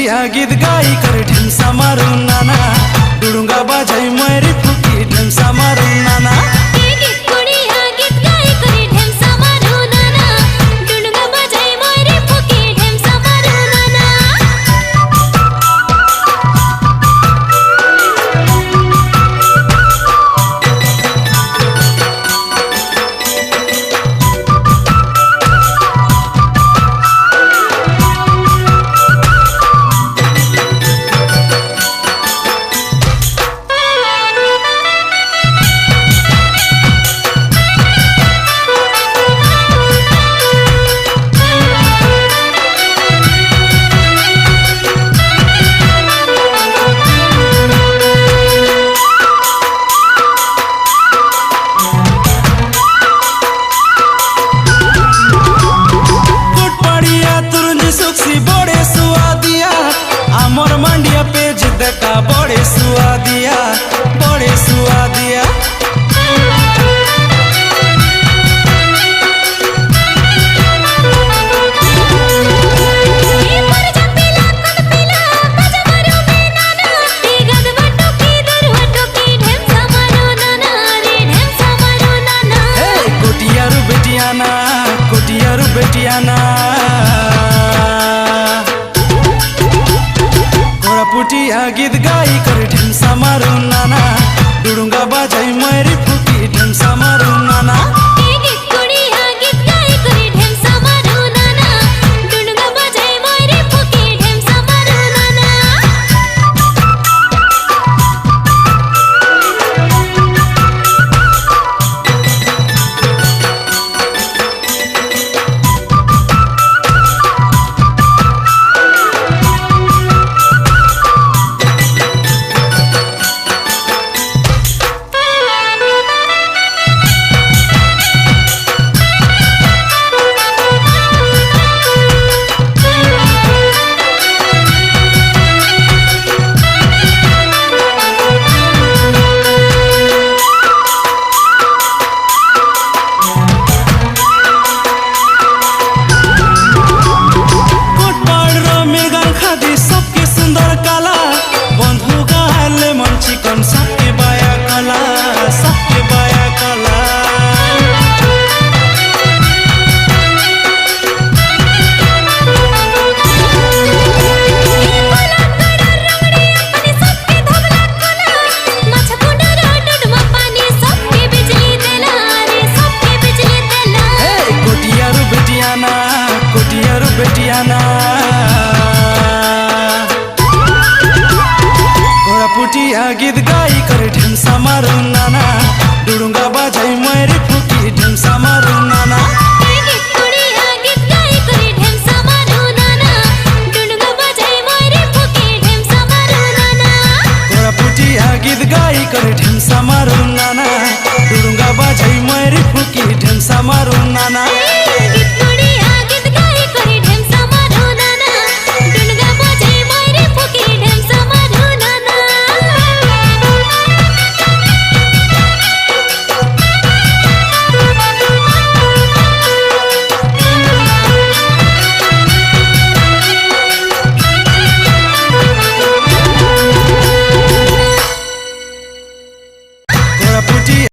पुटिया गीत गाई कर ढेमसा मारू नाना डुडुंगा बाजाई मरी फुकी ढेमसा मारू नाना बड़े सुआदिया आमर मांडिया पेज देखा बड़े सुआदिया बड़े सुआदिया कोटियारू बेटियाना कोटियारू बेटियाना पुटिया गीत गाई कर ढेमसा मारू नाना डुडुंगा बाजाई मरी फुकी ढेमसा मारू नाना सबके बाया कला सबके बाया कला कोटियारू बेटियाना कोटियारू बेटियाना पुटिया गीत गाई कर ढेमसा मारू नाना डुडुंगा बाजाई मरी फुकी ढेमसा मारू नाना पुटिया गीत गाई कर ढेमसा मारू नाना